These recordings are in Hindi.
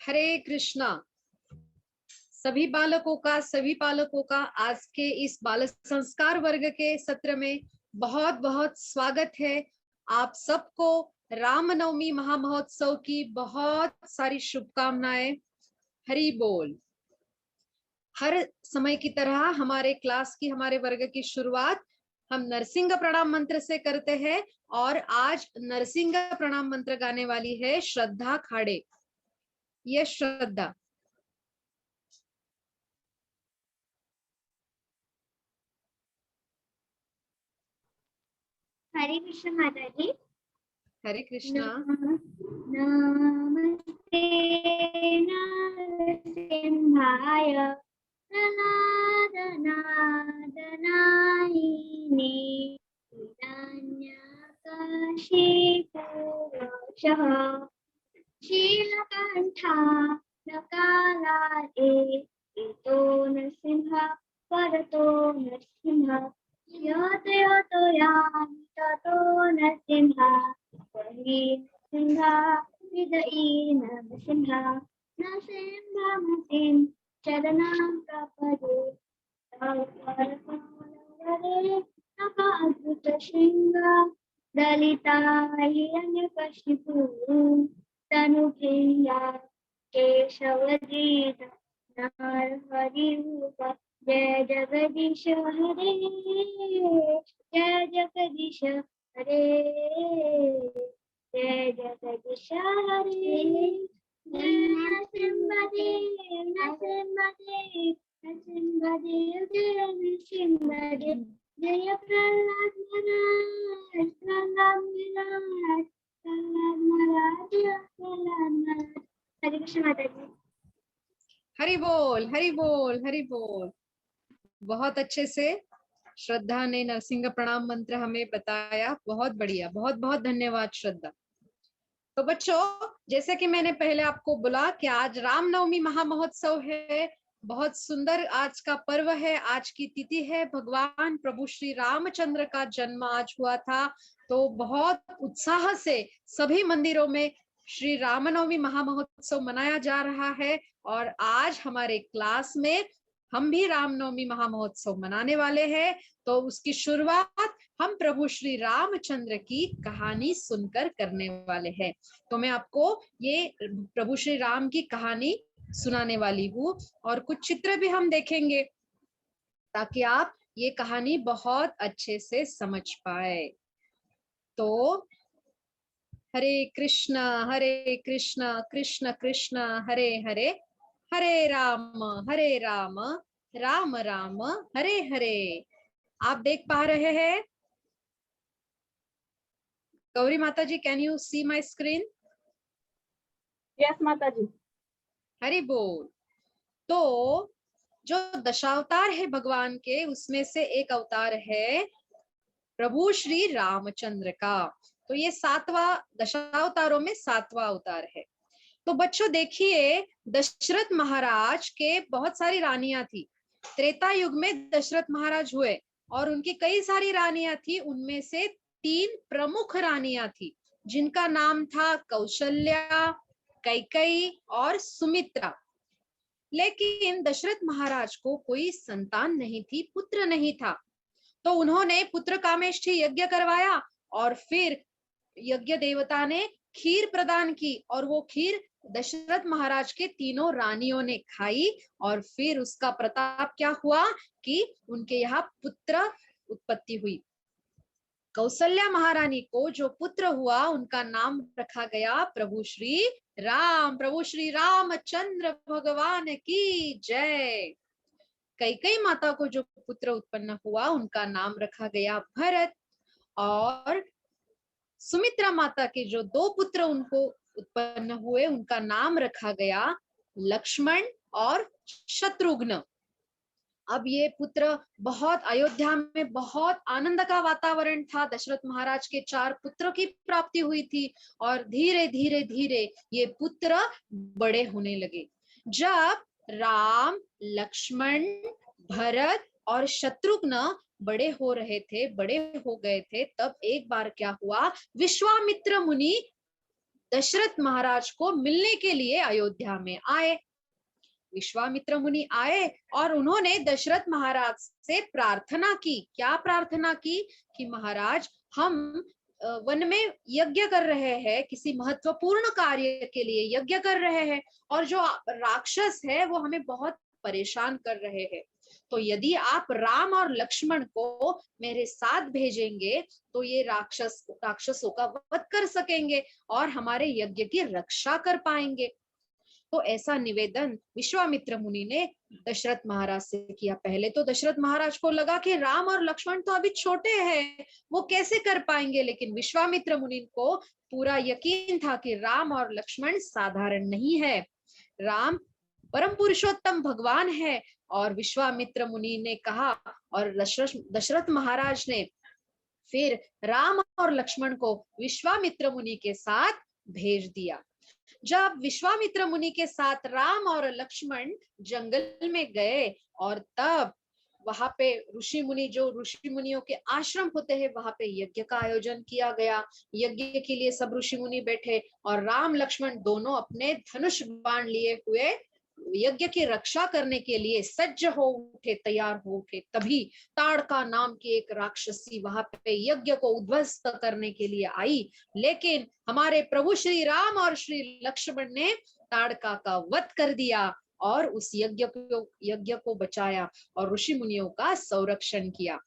हरे कृष्णा। सभी पालकों का आज के इस बाल संस्कार वर्ग के सत्र में बहुत बहुत स्वागत है। आप सबको रामनवमी महामहोत्सव की बहुत सारी शुभकामनाएं। हरि बोल। हर समय की तरह हमारे वर्ग की शुरुआत हम नरसिंह प्रणाम मंत्र से करते हैं और आज नरसिंह प्रणाम मंत्र गाने वाली है श्रद्धा खाड़े। ये श्रद्धा। हरे कृष्ण माता जी। हरे कृष्णा। नमस्ते नरसिंहाय प्रह्लादनादनायिने हिरण्यकशिपुवशः शीलकण्ठानकालाये इतो नरसिंह परतो नरसिंह यतो यामि ततो नरसिंह वही नरसिंह विदयी नरसिंह नरसिंहमतिं चरणं प्रपदे अद्भुतशृङ्ग दलिता हिरण्यकशिपु तनुप्रिया केशवदीत नरहरिरूप जय जगदीश हरे जय जगदीश हरे जय जगदीश हरे जय नरसिंहदेव नरसिंहदेव नरसिंहदेव जय नरसिंहदेव जय प्रह्लाद महाराज प्रह्लाद महाराज प्रह्लाद महाराज प्रह्लाद महाराज। हरे कृष्ण माता जी। हरि बोल हरि बोल हरि बोल। बहुत अच्छे से श्रद्धा ने नरसिंह प्रणाम मंत्र हमें बताया। बहुत बढ़िया, बहुत बहुत धन्यवाद श्रद्धा। तो बच्चों, जैसे कि मैंने पहले आपको बोला कि आज रामनवमी महामहोत्सव है। बहुत सुंदर आज का पर्व है। आज की तिथि है भगवान प्रभु श्री रामचंद्र का जन्म आज हुआ था। तो बहुत उत्साह से सभी मंदिरों में श्री रामनवमी महामहोत्सव मनाया जा रहा है और आज हमारे क्लास में हम भी रामनवमी महामहोत्सव मनाने वाले हैं। तो उसकी शुरुआत हम प्रभु श्री रामचंद्र की कहानी सुनकर करने वाले हैं। तो मैं आपको ये प्रभु श्री राम की कहानी सुनाने वाली हूँ और कुछ चित्र भी हम देखेंगे ताकि आप ये कहानी बहुत अच्छे से समझ पाए। तो हरे कृष्ण कृष्ण कृष्ण हरे हरे, हरे राम राम राम हरे हरे। आप देख पा रहे हैं? गौरी माता जी, can you see my screen? Yes माता जी। हरि बोल। तो जो दशावतार है भगवान के, उसमें से एक अवतार है प्रभु श्री रामचंद्र का। तो ये दशावतारों में 7वां अवतार है। तो बच्चों देखिए, दशरथ महाराज के बहुत सारी रानियां थी। त्रेता युग में दशरथ महाराज हुए और उनकी कई सारी रानियां थी। उनमें से 3 प्रमुख रानियां थी जिनका नाम था कौशल्या, कैकेयी और सुमित्रा। लेकिन दशरथ महाराज को कोई संतान नहीं थी, पुत्र नहीं था। तो उन्होंने पुत्र कामेष्ठी यज्ञ करवाया और फिर यज्ञ देवता ने खीर प्रदान की और वो खीर दशरथ महाराज के 3 रानियों ने खाई और फिर उसका प्रताप क्या हुआ कि उनके यहाँ पुत्र उत्पत्ति हुई। कौशल्या महारानी को जो पुत्र हुआ उनका नाम रखा गया प्रभु श्री रामचंद्र भगवान की जय। कैकेयी माता को जो पुत्र उत्पन्न हुआ उनका नाम रखा गया भरत और सुमित्रा माता के जो 2 पुत्र उनको उत्पन्न हुए उनका नाम रखा गया लक्ष्मण और शत्रुघ्न। अब ये पुत्र बहुत अयोध्या में बहुत आनंद का वातावरण था। दशरथ महाराज के 4 पुत्रों की प्राप्ति हुई थी और धीरे धीरे धीरे ये पुत्र बड़े होने लगे। जब राम, लक्ष्मण, भरत और शत्रुघ्न बड़े हो गए थे, तब एक बार क्या हुआ, विश्वामित्र मुनि दशरथ महाराज को मिलने के लिए अयोध्या में आए। विश्वामित्र मुनि आए और उन्होंने दशरथ महाराज से प्रार्थना की। क्या प्रार्थना की? कि महाराज, हम वन में यज्ञ कर रहे हैं, किसी महत्वपूर्ण कार्य के लिए यज्ञ कर रहे हैं, और जो राक्षस है वो हमें बहुत परेशान कर रहे हैं। तो यदि आप राम और लक्ष्मण को मेरे साथ भेजेंगे तो ये राक्षसों का वध कर सकेंगे और हमारे यज्ञ की रक्षा कर पाएंगे। तो ऐसा निवेदन विश्वामित्र मुनि ने दशरथ महाराज से किया। पहले तो दशरथ महाराज को लगा कि राम और लक्ष्मण तो अभी छोटे हैं, वो कैसे कर पाएंगे, लेकिन विश्वामित्र मुनि को पूरा यकीन था कि राम और लक्ष्मण साधारण नहीं है। राम परम पुरुषोत्तम भगवान है। और विश्वामित्र मुनि ने कहा, और दशरथ महाराज ने फिर राम और लक्ष्मण को विश्वामित्र मुनि के साथ भेज दिया। जब विश्वामित्र मुनि के साथ राम और लक्ष्मण जंगल में गए और तब वहां पे ऋषि मुनियों के आश्रम होते हैं, वहां पे यज्ञ का आयोजन किया गया। यज्ञ के लिए सब ऋषि मुनि बैठे और राम लक्ष्मण दोनों अपने धनुष बाण लिए हुए यज्ञ की रक्षा करने के लिए सज्ज हो उठे, तैयार हो उठे। तभी ताड़का नाम की एक राक्षसी वहां पे यज्ञ को उद्ध्वस्त करने के लिए आई, लेकिन हमारे प्रभु श्री राम और श्री लक्ष्मण ने ताड़का का वध कर दिया और उस यज्ञ को बचाया और ऋषि मुनियों का संरक्षण किया।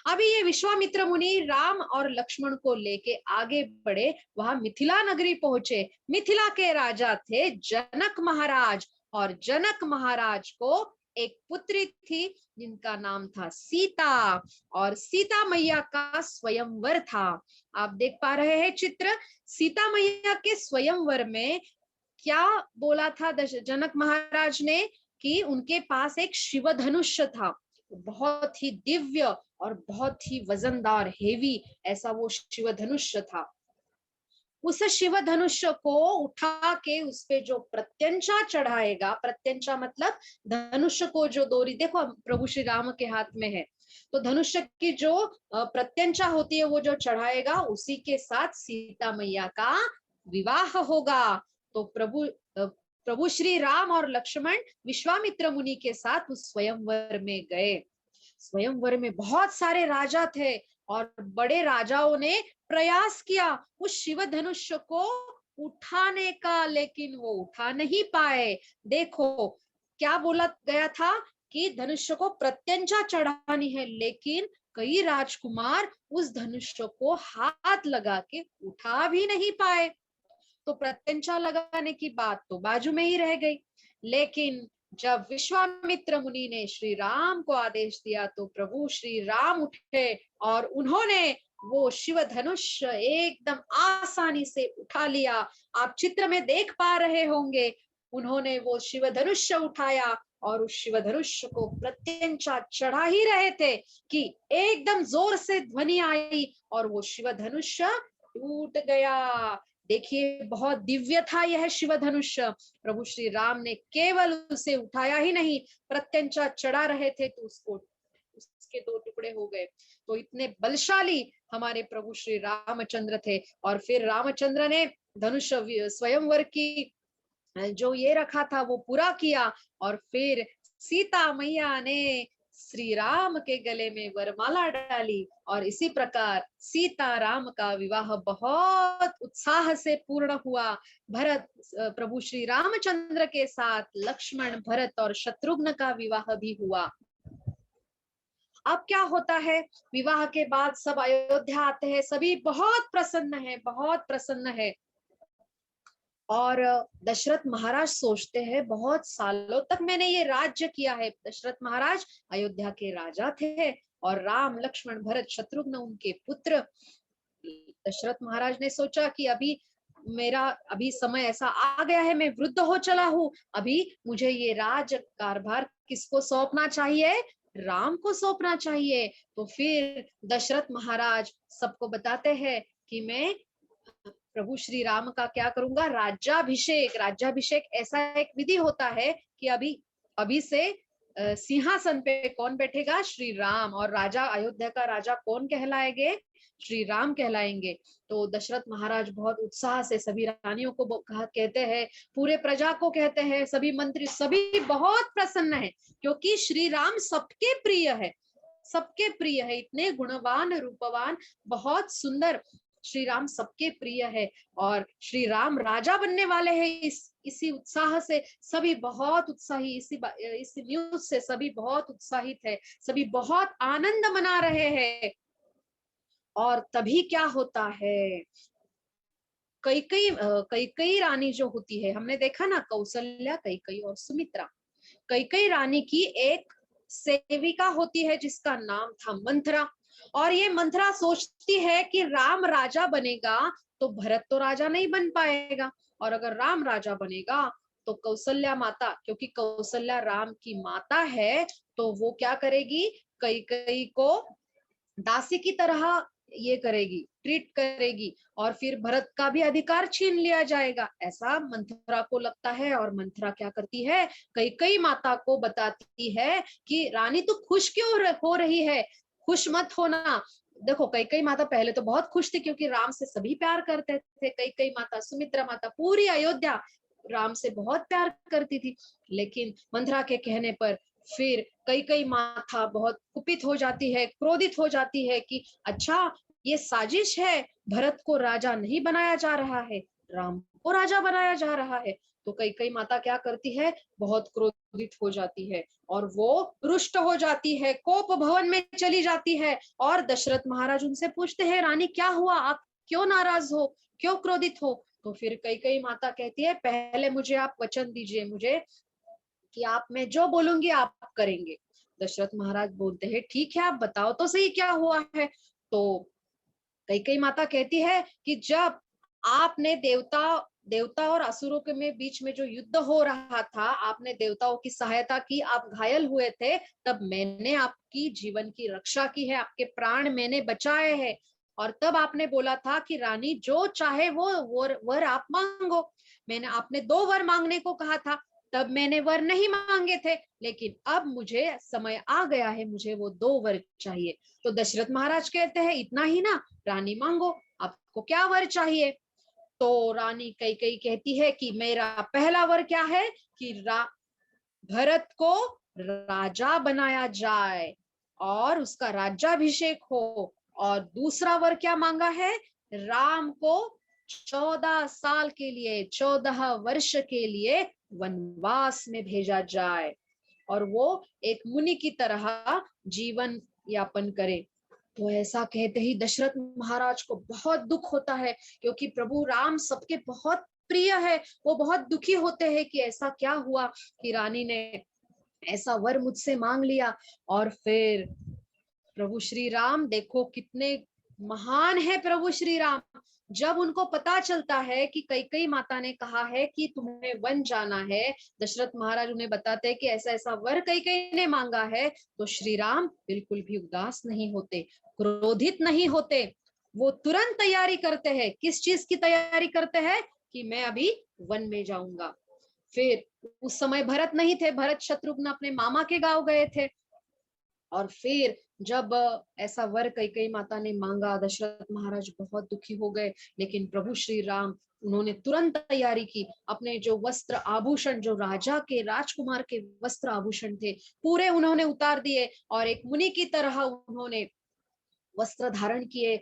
अभी ये विश्वामित्र मुनि राम और लक्ष्मण को लेके आगे बढ़े, वहां मिथिला नगरी पहुंचे। मिथिला के राजा थे जनक महाराज, और जनक महाराज को एक पुत्री थी जिनका नाम था सीता, और सीता मैया का स्वयंवर था। आप देख पा रहे हैं चित्र। सीता मैया के स्वयंवर में क्या बोला था जनक महाराज ने? कि उनके पास एक शिव धनुष था, बहुत ही दिव्य और बहुत ही वजनदार, हेवी ऐसा वो शिव धनुष था। उस शिव धनुष को उठा के उस पे जो प्रत्यंचा चढ़ाएगा, प्रत्यंचा मतलब धनुष को जो डोरी, देखो प्रभु श्री राम के हाथ में है, तो धनुष की जो प्रत्यंचा होती है वो जो चढ़ाएगा, उसी के साथ सीता मैया का विवाह होगा। तो प्रभु श्री राम और लक्ष्मण विश्वामित्र मुनि के साथ उस स्वयंवर में गए। स्वयंवर में बहुत सारे राजा थे और बड़े राजाओं ने प्रयास किया उस शिव धनुष को उठाने का, लेकिन वो उठा नहीं पाए। देखो क्या बोला गया था कि धनुष को प्रत्यंचा चढ़ानी है, लेकिन कई राजकुमार उस धनुष को हाथ लगा के उठा भी नहीं पाए। तो प्रत्यंचा लगाने की बात तो बाजू में ही रह गई। लेकिन जब विश्वामित्र मुनि ने श्री राम को आदेश दिया तो प्रभु श्री राम उठे और उन्होंने वो शिव धनुष एकदम आसानी से उठा लिया। आप चित्र में देख पा रहे होंगे, उन्होंने वो शिव धनुष उठाया और उस शिव धनुष को प्रत्यंचा चढ़ा ही रहे थे कि एकदम जोर से ध्वनि आई और वो शिव धनुष टूट गया। देखिए बहुत दिव्य था यह शिव धनुष। प्रभु श्री राम ने केवल उसे उठाया ही नहीं, प्रत्यंचा चढ़ा रहे थे तो उसके दो टुकड़े हो गए। तो इतने बलशाली हमारे प्रभु श्री रामचंद्र थे। और फिर रामचंद्र ने धनुष स्वयंवर की जो ये रखा था वो पूरा किया, और फिर सीता मैया ने श्री राम के गले में वरमाला डाली और इसी प्रकार सीता राम का विवाह बहुत उत्साह से पूर्ण हुआ। भरत प्रभु श्री रामचंद्र के साथ लक्ष्मण, भरत और शत्रुघ्न का विवाह भी हुआ। अब क्या होता है, विवाह के बाद सब अयोध्या आते हैं, सभी बहुत प्रसन्न है। और दशरथ महाराज सोचते हैं बहुत सालों तक मैंने ये राज्य किया है। दशरथ महाराज अयोध्या के राजा थे और राम, लक्ष्मण, भरत, शत्रुघ्न उनके पुत्र। दशरथ महाराज ने सोचा कि अभी समय ऐसा आ गया है, मैं वृद्ध हो चला हूँ, अभी मुझे ये राज कारभार किसको सौंपना चाहिए? राम को सौंपना चाहिए। तो फिर दशरथ महाराज सबको बताते हैं कि मैं प्रभु श्री राम का क्या करूंगा, राज्याभिषेक ऐसा एक विधि होता है कि अभी से सिंहासन पे कौन बैठेगा? श्री राम। और राजा, अयोध्या का राजा कौन कहलाएंगे? श्री राम कहलाएंगे। तो दशरथ महाराज बहुत उत्साह से सभी रानियों को कहते हैं, पूरे प्रजा को कहते हैं, सभी मंत्री सभी बहुत प्रसन्न है, क्योंकि श्री राम सबके प्रिय है, सबके प्रिय है, इतने गुणवान रूपवान, बहुत सुंदर। श्री राम सबके प्रिय है और श्री राम राजा बनने वाले हैं। इसी उत्साह से सभी बहुत उत्साही, इस न्यूज से सभी बहुत उत्साहित है, सभी बहुत आनंद मना रहे हैं। और तभी क्या होता है, कई रानी जो होती है, हमने देखा ना, कौशल्या, कई और सुमित्रा। कई रानी की एक सेविका होती है जिसका नाम था मंथरा। और ये मंथरा सोचती है कि राम राजा बनेगा तो भरत तो राजा नहीं बन पाएगा, और अगर राम राजा बनेगा तो कौशल्या माता, क्योंकि कौशल्या राम की माता है, तो वो क्या करेगी, कई को दासी की तरह ये करेगी, ट्रीट करेगी, और फिर भरत का भी अधिकार छीन लिया जाएगा, ऐसा मंथरा को लगता है। और मंथरा क्या करती है, कई माता को बताती है कि रानी तू खुश क्यों हो रही है, खुश मत होना। देखो, कई माता पहले तो बहुत खुश थी, क्योंकि राम से सभी प्यार करते थे। कई माता, सुमित्रा माता, पूरी अयोध्या राम से बहुत प्यार करती थी। लेकिन मंथरा के कहने पर फिर कई माता बहुत कुपित हो जाती है, क्रोधित हो जाती है कि अच्छा, ये साजिश है, भरत को राजा नहीं बनाया जा रहा है, राम को राजा बनाया जा रहा है। तो कई माता क्या करती है, बहुत क्रोधित हो जाती है और वो रुष्ट हो जाती है, कोप भवन में चली जाती है। और दशरथ महाराज उनसे पूछते हैं, रानी क्या हुआ, आप क्यों नाराज हो, क्यों क्रोधित हो? तो फिर कई माता कहती है, पहले मुझे आप वचन दीजिए मुझे कि आप, मैं जो बोलूंगी आप करेंगे। दशरथ महाराज बोलते हैं, ठीक है, आप बताओ तो सही क्या हुआ है। तो कई माता कहती है कि जब आपने देवता और असुरों के में बीच में जो युद्ध हो रहा था, आपने देवताओं की सहायता की, आप घायल हुए थे, तब मैंने आपकी जीवन की रक्षा की है, आपके प्राण मैंने बचाए हैं। और तब आपने बोला था कि रानी जो चाहे वो वर आप मांगो। आपने 2 वर मांगने को कहा था, तब मैंने वर नहीं मांगे थे, लेकिन अब मुझे समय आ गया है, मुझे वो 2 वर चाहिए। तो दशरथ महाराज कहते हैं, इतना ही ना, रानी मांगो, आपको क्या वर चाहिए? तो रानी कई कहती है कि मेरा पहला वर क्या है कि भरत को राजा बनाया जाए और उसका राज्याभिषेक हो। और दूसरा वर क्या मांगा है, राम को 14 साल के लिए, 14 वर्ष के लिए वनवास में भेजा जाए और वो एक मुनि की तरह जीवन यापन करे। तो ऐसा कहते ही दशरथ महाराज को बहुत दुख होता है, क्योंकि प्रभु राम सबके बहुत प्रिय है। वो बहुत दुखी होते हैं कि ऐसा क्या हुआ कि रानी ने ऐसा वर मुझसे मांग लिया। और फिर प्रभु श्री राम, देखो कितने महान है प्रभु श्री राम। जब उनको पता चलता है कि कई माता ने कहा है कि तुम्हें वन जाना है, दशरथ महाराज उन्हें बताते हैं कि ऐसा ऐसा वर कई ने मांगा है, तो श्री राम बिल्कुल भी उदास नहीं होते, क्रोधित नहीं होते। वो तुरंत तैयारी करते हैं। किस चीज की तैयारी करते हैं? कि मैं अभी वन में जाऊंगा। फिर उस समय भरत नहीं थे, भरत शत्रुघ्न अपने मामा के गांव गए थे। और फिर जब ऐसा वर कई माता ने मांगा, दशरथ महाराज बहुत दुखी हो गए। लेकिन प्रभु श्री राम, उन्होंने तुरंत तैयारी की, अपने जो वस्त्र आभूषण, जो राजा के, राजकुमार के वस्त्र आभूषण थे, पूरे उन्होंने उतार दिए और एक मुनि की तरह उन्होंने वस्त्र धारण किए,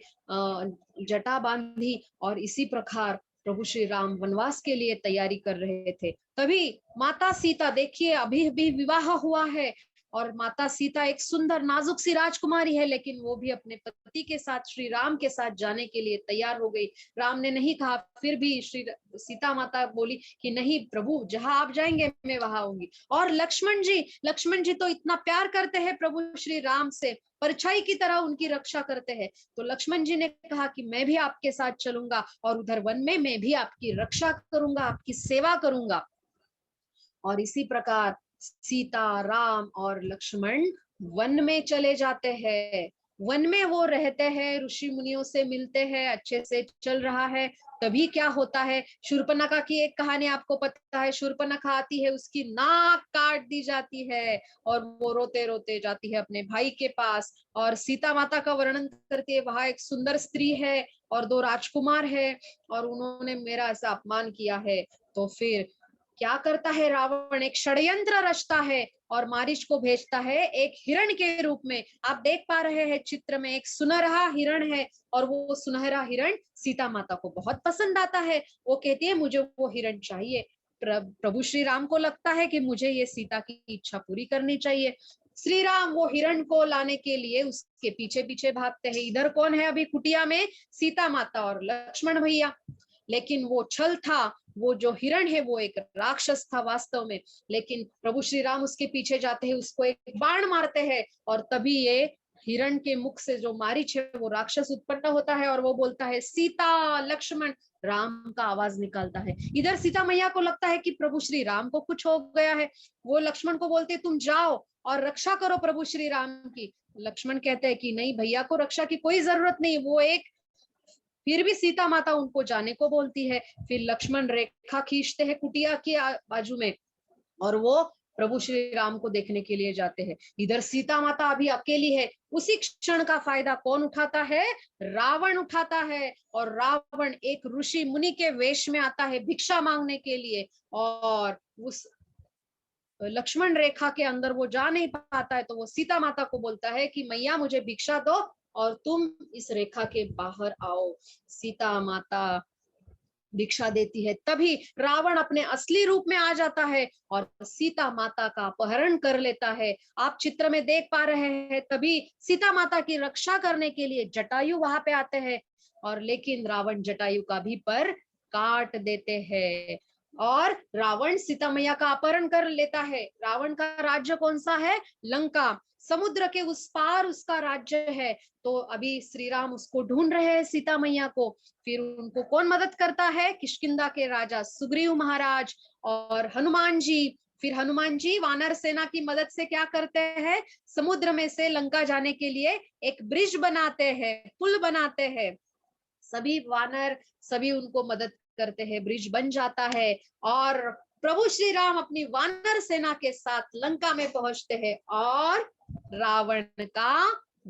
जटा बांधी, और इसी प्रकार प्रभु श्री राम वनवास के लिए तैयारी कर रहे थे। तभी माता सीता, देखिए अभी भी विवाह हुआ है और माता सीता एक सुंदर नाजुक सी राजकुमारी है, लेकिन वो भी अपने पति के साथ, श्री राम के साथ जाने के लिए तैयार हो गई। राम ने नहीं कहा, फिर भी श्री सीता माता बोली कि नहीं प्रभु, जहां आप जाएंगे मैं वहां आऊंगी। और लक्ष्मण जी तो इतना प्यार करते हैं प्रभु श्री राम से, परछाई की तरह उनकी रक्षा करते हैं। तो लक्ष्मण जी ने कहा कि मैं भी आपके साथ चलूंगा और उधर वन में मैं भी आपकी रक्षा करूंगा, आपकी सेवा करूंगा। और इसी प्रकार सीता, राम और लक्ष्मण वन में चले जाते हैं। वन में वो रहते हैं, ऋषि मुनियों से मिलते हैं, अच्छे से चल रहा है। तभी क्या होता है, शूर्पणखा की एक कहानी आपको पता है। शूर्पणखा आती है, उसकी नाक काट दी जाती है और वो रोते रोते जाती है अपने भाई के पास और सीता माता का वर्णन करती है। वहां एक सुंदर स्त्री है और 2 राजकुमार है और उन्होंने मेरा ऐसा अपमान किया है। तो फिर क्या करता है रावण, एक षड्यंत्र रचता है और मारीच को भेजता है एक हिरण के रूप में। आप देख पा रहे हैं चित्र में एक सुनहरा हिरण है और वो सुनहरा हिरण सीता माता को बहुत पसंद आता है। वो कहती है मुझे वो हिरण चाहिए। प्रभु श्री राम को लगता है कि मुझे ये सीता की इच्छा पूरी करनी चाहिए। श्री राम वो हिरण को लाने के लिए उसके पीछे पीछे भागते हैं। इधर कौन है अभी कुटिया में, सीता माता और लक्ष्मण भैया। लेकिन वो छल था, वो जो हिरण है वो एक राक्षस था वास्तव में। लेकिन प्रभु श्री राम उसके पीछे जाते हैं, उसको एक बाण मारते हैं और तभी ये हिरण के मुख से जो मारीच है वो राक्षस उत्पन्न होता है और वो बोलता है सीता लक्ष्मण राम का आवाज निकालता है। इधर सीता मैया को लगता है कि प्रभु श्री राम को कुछ हो गया है। वो लक्ष्मण को बोलते तुम जाओ और रक्षा करो प्रभु श्री राम की। लक्ष्मण कहते हैं कि नहीं भैया को रक्षा की कोई जरूरत नहीं, वो एक। फिर भी सीता माता उनको जाने को बोलती है। फिर लक्ष्मण रेखा खींचते हैं कुटिया के बाजू में और वो प्रभु श्री राम को देखने के लिए जाते हैं। इधर सीता माता अभी अकेली है। उसी क्षण का फायदा कौन उठाता है, रावण उठाता है। और रावण एक ऋषि मुनि के वेश में आता है भिक्षा मांगने के लिए और उस लक्ष्मण रेखा के अंदर वो जा नहीं पाता है। तो वो सीता माता को बोलता है कि मैया मुझे भिक्षा दो और तुम इस रेखा के बाहर आओ। सीता माता भिक्षा देती है। तभी रावण अपने असली रूप में आ जाता है और सीता माता का अपहरण कर लेता है। आप चित्र में देख पा रहे हैं। तभी सीता माता की रक्षा करने के लिए जटायु वहां पे आते हैं और लेकिन रावण जटायु का भी पर काट देते हैं और रावण सीता मैया का अपहरण कर लेता है। रावण का राज्य कौन सा है, लंका। समुद्र के उस पार उसका राज्य है। तो अभी श्री राम उसको ढूंढ रहे हैं, सीता मैया को। फिर उनको कौन मदद करता है, किष्किंधा के राजा सुग्रीव महाराज और हनुमान जी। फिर हनुमान जी वानर सेना की मदद से क्या करते हैं, समुद्र में से लंका जाने के लिए एक ब्रिज बनाते हैं, पुल बनाते हैं। सभी वानर सभी उनको मदद करते हैं, ब्रिज बन जाता है और प्रभु श्री राम अपनी वानर सेना के साथ लंका में पहुंचते हैं और रावण का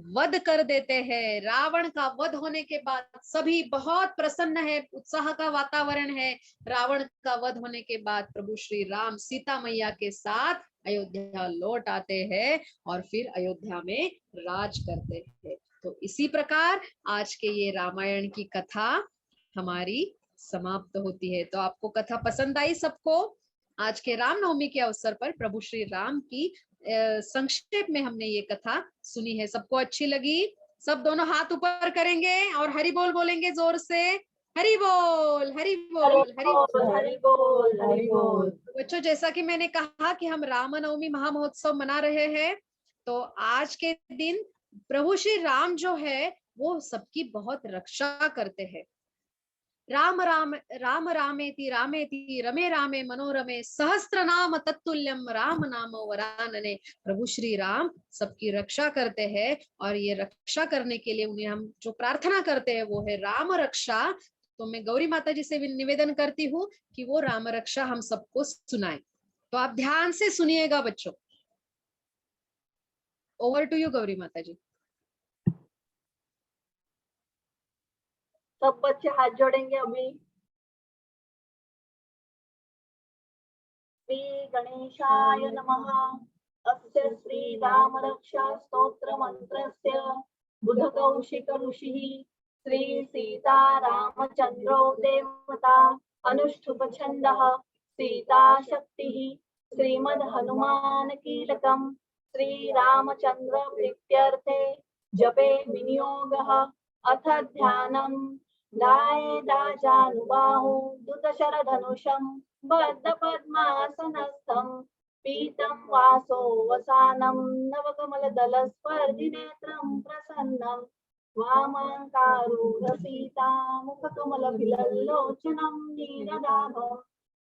वध कर देते हैं। रावण का वध होने के बाद सभी बहुत प्रसन्न है, उत्साह का वातावरण है। रावण का वध होने के बाद प्रभु श्री राम सीता मैया के साथ अयोध्या लौट आते हैं और फिर अयोध्या में राज करते हैं। तो इसी प्रकार आज के ये रामायण की कथा हमारी समाप्त होती है। तो आपको कथा पसंद आई सबको? आज के रामनवमी के अवसर पर प्रभु श्री राम की संक्षेप में हमने ये कथा सुनी है। सबको अच्छी लगी? सब दोनों हाथ ऊपर करेंगे और हरि बोल बोलेंगे जोर से। हरि बोल हरि बोल हरि बोल। हरि बोल हरि बोल। बच्चों जैसा कि मैंने कहा कि हम रामनवमी महामहोत्सव मना रहे हैं, तो आज के दिन प्रभु श्री राम जो है वो सबकी बहुत रक्षा करते हैं। राम राम राम रामेति रामेति रमे रामे मनोरमे सहस्त्र नाम तत्तुल्यम राम नाम वरानने। प्रभु श्री राम सबकी रक्षा करते हैं और ये रक्षा करने के लिए उन्हें हम जो प्रार्थना करते हैं वो है राम रक्षा। तो मैं गौरी माता जी से भी निवेदन करती हूँ कि वो राम रक्षा हम सबको सुनाए। तो आप ध्यान से सुनिएगा बच्चों। ओवर टू यू गौरी माता जी। सब बच्चे हाथ जोड़ेंगे अभी। श्री गणेशाय नमः। अस्य श्री राम रक्षा स्तोत्र मंत्रस्य बुधकौशिक ऋषिः श्री सीता रामचंद्रो देवता अनुष्ठुप छन्दः सीता शक्तिः श्रीमद् हनुमान कीलकम् श्री रामचंद्र प्रीत्यर्थे जपे विनियोगः। अथ ध्यानम् ध्याये दाजानुबाहु दुतशरधनुषम् बद्धपद्मासनस्थं पीतं वासो वसानं नवकमलदलस्पर्धिनेत्रं प्रसन्नं वामाङ्कारूढसीता मुखकमलविलल्लोचनं नीरदाभ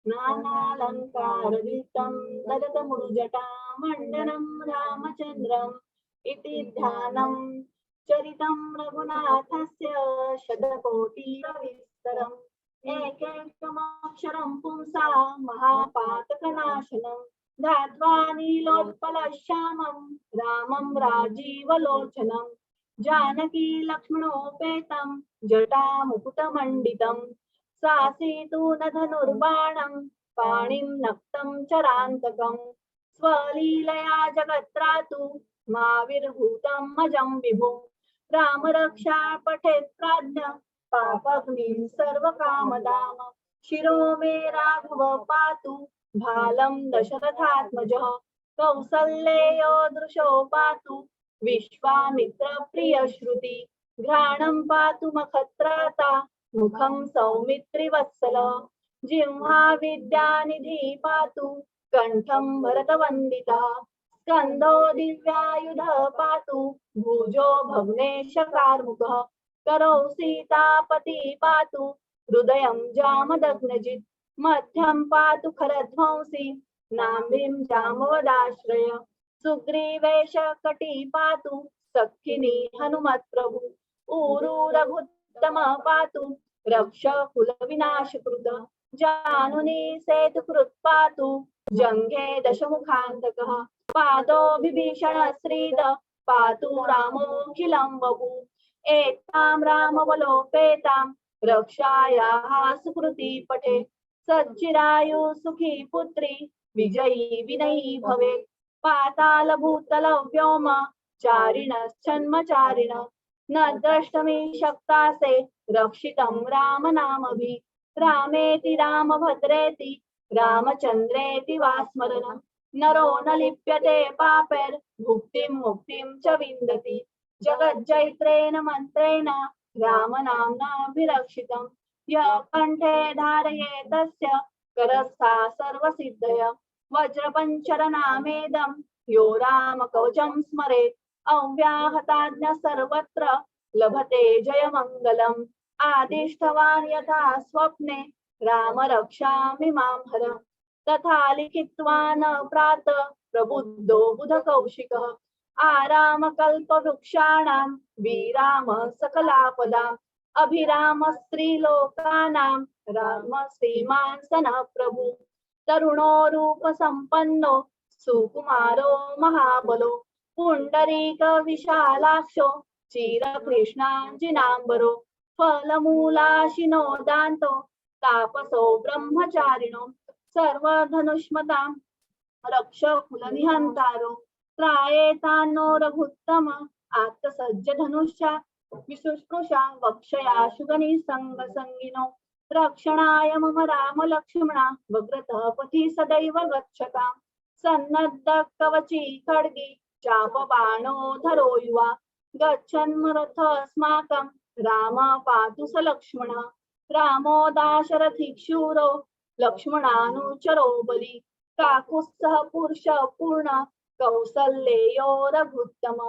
नानालङ्कारयुक्तं ददतमुरुजटामण्डनं रामचन्द्रम् इति ध्यानम् चरितं रघुनाथस्य शतकोटिरविस्तरम् एकैकमक्षरं पुंसा महापातकनाशनं ध्यात्वा नीलोत्पलश्यामं रामं राजीवलोचनं जानकी लक्ष्मणोपेतं जटामुकुटमण्डितं सासीतु न धनुर्बाणं पाणिं नक्तं चरान्तकं स्वलीलया जगत्रातु माविर्भूतं मजं विभुं राम रक्षा पठेत् प्राज्ञ पापग्निं सर्वकामदाम शिरो मे राघव पातु भालं दशरथात्मजः कौसल्येयो दृशो पातु विश्वामित्र प्रिय श्रुति घ्राणं पातु मखत्राता मुखं सौमित्रिवत्सल जिह्वा विद्यानिधि पातु कंठं भरतवन्दितः स्कन्धो दिव्यायुध पातु भुजो भग्नेशकार्मुकः करौ सीतापति पातु हृदयं जामदग्नजित् मध्यं पातु खरध्वंसी नाभिं जामवदाश्रय सुग्रीवेश कटी पातु सखिनी हनुमत्प्रभु ऊरु रघुत्तम पातु रक्ष कुलविनाशकृत जानुनी सेतुकृत् पातु जङ्घे दशमुखान्तकः पादो विभीषण श्रीद पातु रामोऽखिलं वपु एतां रामवलोपेतां रक्षायाः सुकृती पठे सच्चिरायु सुखी पुत्री विजयी विनयी भवेत् पाताल भूतल व्योम चारिणश्चन्मचारिण न द्रष्टुमि शक्तासे रक्षितं राम नामभिः रामेति रामभद्रेति रामचन्द्रेति वा स्मरन् नरो न लिप्यते पापैर्भुक्तिं मुक्तिं च विन्दति जगज्जैत्रेण मन्त्रेण रामनाम्नाभिरक्षितं यः कण्ठे धारये तस्य करस्था सर्वसिद्धय वज्रपञ्चरनामेदं यो रामकवचं स्मरेत् अव्याहताज्ञ सर्वत्र लभते जयमङ्गलम् आदिष्टवान् यथा स्वप्ने राम रक्षामि मां हर तथा लिखित्वा न प्रात प्रबुद्धो बुधकौशिकः आराम कल्पवृक्षाणां विराम सकलापदाम् अभिराम स्त्रीलोकानां राम श्रीमान् सनः प्रभु तरुणो रूप संपन्नो सुकुमारो महाबलो पुंडरीक विशालाक्षो चिरकृष्णाञ्जिनाम्बरो फलमूलाशिनो दान्तो तापसो ब्रह्मचारिणो सर्वधनुष्मतां रक्ष कुलनिहन्तारो त्रायेतान्नो रघुत्तम आत्तसज्जधनुष्या विशुष्कृशा वक्षया शुगनि संगिनो रक्षणाय मम राम लक्ष्मणा वक्रतः पथि सदैव गच्छतां सन्नद्ध कवची खड्गी चापबाणो धरो युवा गच्छन्मरथ अस्माकं राम पातु स लक्ष्मण रामो दाशरथी शूरो लक्ष्मणानुचरो बलि काकुत्स्थः पुरुष पूर्ण कौसल्येयो रघुत्तम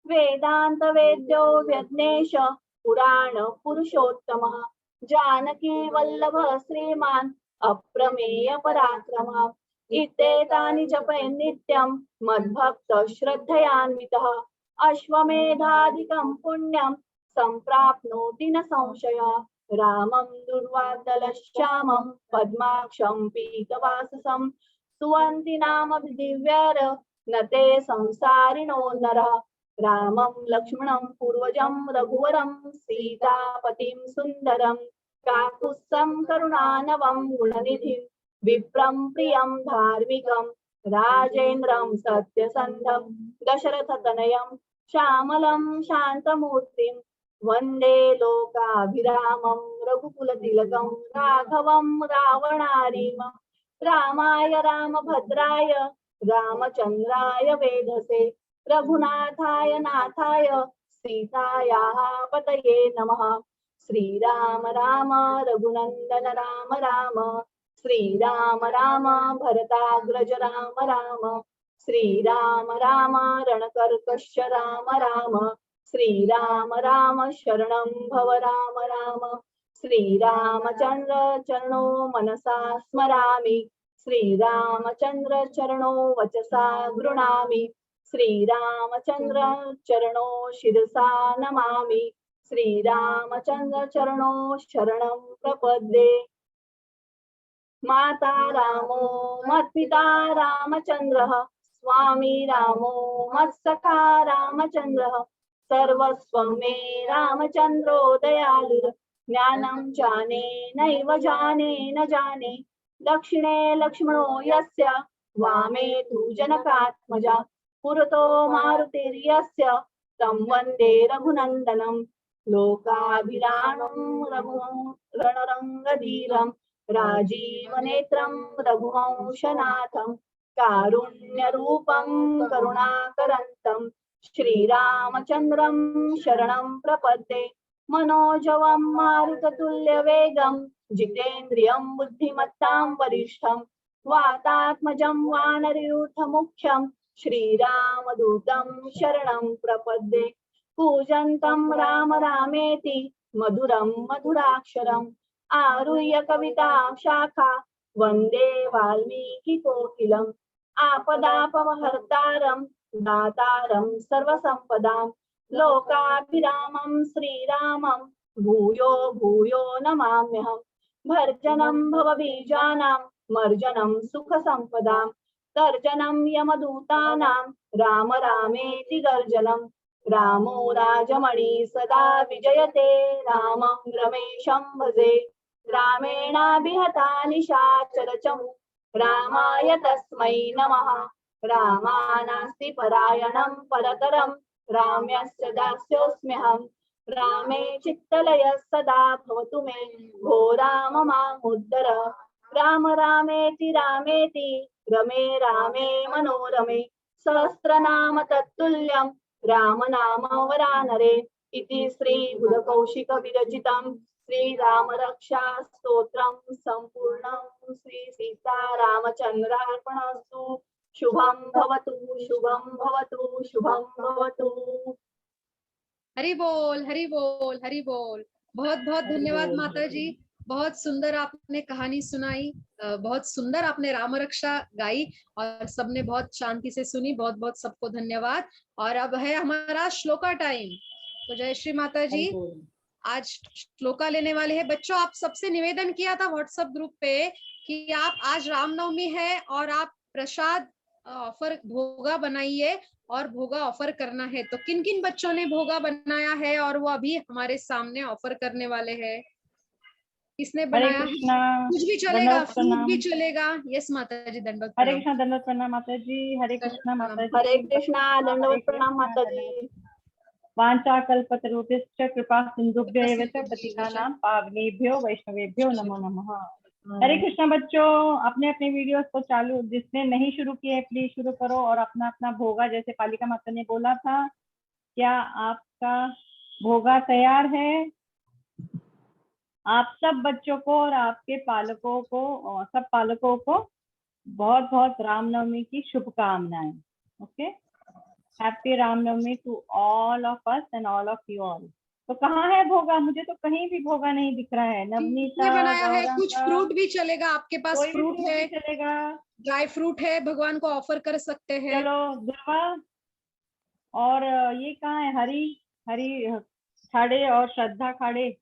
वेदांत वेद्यो व्यज्ञेश पुराण पुरुषोत्तमः जानकी वल्लभ श्रीमान् अप्रमेय पराक्रमः इत्येतानि जपे नित्यं मद्भक्त श्रद्धयान्वितः अश्वमेधाधिकं पुण्यं सम्प्राप्नोति न संशयः रामं दुर्वादलश्यामं पद्माक्षं पीतवाससं सुवन्ति नाम दिव्यर न ते संसारिणो नरः रामं लक्ष्मणं पूर्वजं रघुवरं सीतापतिं सुन्दरं काकुत्स्थं करुणानवं गुणनिधिं विप्रं प्रियं धार्मिकं राजेन्द्रं सत्यसन्धं दशरथतनयं श्यामलं शान्तमूर्तिं वन्दे लोकाभिरामं रघुकुलतिलकं राघवं रावणारिम रामाय रामभद्राय रामचन्द्राय वेधसे रघुनाथाय नाथाय सीतायाः पतये नमः श्रीराम राम रघुनन्दन राम राम श्रीराम राम भरताग्रज राम राम श्रीराम राम रणकर्कश राम राम श्रीराम राम शरणं भव राम राम श्रीरामचन्द्र चरणो मनसा स्मरामि श्रीरामचन्द्र चरणो वचसा गृणामि श्री रामचंद्र चरणों शिरसा नमामि। श्री रामचंद्र चरणों शरणं प्रपद्ये। माता रामो मत्पिता रामचंद्रः, स्वामी रामो मत्सखा रामचंद्रः, सर्वस्वं मे रामचंद्रो दयालुः। ज्ञानं जाने नैव जाने न जाने, दक्षिणे लक्ष्मणो यस्य, वामे तु जनकात्मजा, पुरतो मारुतिर्यस्य, तं वन्दे रघुनन्दनं। लोकाभिरामं रणरङ्गधीरं, राजीवनेत्रं रघुवंशनाथं, कारुण्यरूपं करुणाकरन्तं, श्रीरामचन्द्रं शरणं प्रपद्ये। मनोजवं मारुततुल्यवेगं, जितेन्द्रियं बुद्धिमत्तां वरिष्ठं, वातात्मजं वानरयूथमुख्यं, श्रीरामदूतं शरणं प्रपद्ये। कूजन्तं राम रामेति मधुरं मधुराक्षरम्, आरुह्य कविता शाखा वन्दे वाल्मीकि कोकिलम्। आपदापहर्तारं दातारं सर्वसम्पदां, लोकाभिरामं श्रीरामं भूयो भूयो नमाम्यहम्। भर्जनं भवबीजानां मर्जनं सुखसम्पदां, तर्जनं यमदूतानां राम रामेति गर्जनम्। रामो राजमणि सदा विजयते, रामं रमेशं भजे। रामेणाभिहता निशाचरचमु, रामाय तस्मै नमः। रामानास्ति परायणं परतरं, राम्यस्य दास्योऽस्म्यहम्। रामे चित्तलयः सदा भवतु मे, भो राम मामुद्धर। राम रामेति रामेति रमे रामे मनोरमे, सहस्रनाम तत्तुल्यं राम नाम वरानरे। इति श्री बुधकौशिक विरचितं श्रीराम रक्षा स्तोत्रं संपूर्णं। श्री सीता रामचंद्रार्पणस्तु। शुभं भवतु, शुभं भवतु, शुभं भवतु। हरि बोल, हरि बोल, हरि बोल। बहुत बहुत धन्यवाद माता जी, बहुत सुंदर आपने कहानी सुनाई, बहुत सुंदर आपने राम रक्षा गाई और सबने बहुत शांति से सुनी। बहुत बहुत सबको धन्यवाद। और अब है हमारा श्लोका टाइम। तो जय श्री माता जी, आज श्लोका लेने वाले हैं। बच्चों, आप सबसे निवेदन किया था व्हाट्सएप ग्रुप पे कि आप आज रामनवमी है और आप प्रसाद ऑफर भोगा बनाइए और भोगा ऑफर करना है। तो किन किन बच्चों ने भोगा बनाया है और वो अभी हमारे सामने ऑफर करने वाले हैं? किसने बनाया? कुछ भी चलेगा, फ्रूट भी चलेगा। यस माता जी, दंडवत हरे कृष्णा, दंडवत प्रणाम माता जी। हरे कृष्णा माता जी। हरे कृष्णा, दंडवत प्रणाम माता जी। वाञ्छाकल्पतरुभ्यश्च कृपा सिन्धुभ्यो एव च पतितानां पावनेभ्यो वैष्णवेभ्यो नमो नमः। हरे कृष्णा बच्चों, अपने अपने वीडियोस को चालू, जिसने नहीं शुरू किए है प्लीज शुरू करो और अपना अपना भोगा, जैसे कालिका माता ने बोला था, क्या आपका भोगा तैयार है? आप सब बच्चों को और आपके पालकों को और सब पालकों को बहुत बहुत रामनवमी की शुभकामनाएं। Okay, happy Ramnavami to all of us and all of you all. तो कहाँ है भोगा? मुझे तो कहीं भी भोगा नहीं दिख रहा है। नवनीता बनाया है, कुछ फ्रूट भी चलेगा, आपके पास फ्रूट है, चलेगा, ड्राई फ्रूट है, भगवान को ऑफर कर सकते हैं। चलो दुर्वा, और ये कहाँ है? हरी हरी खाड़े और श्रद्धा खाड़े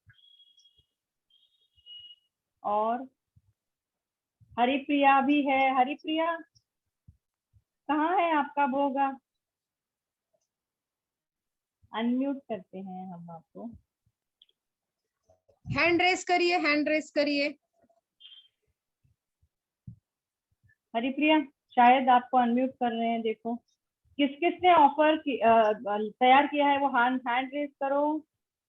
और हरिप्रिया भी है। हरिप्रिया, कहाँ है आपका भोगा? अनम्यूट करते हैं हम आपको। हैंड रेस करिए, हैंड रेस करिए। हरिप्रिया, शायद आपको अनम्यूट कर रहे हैं। देखो किस किसने ऑफर तैयार किया है वो हैंड रेस करो,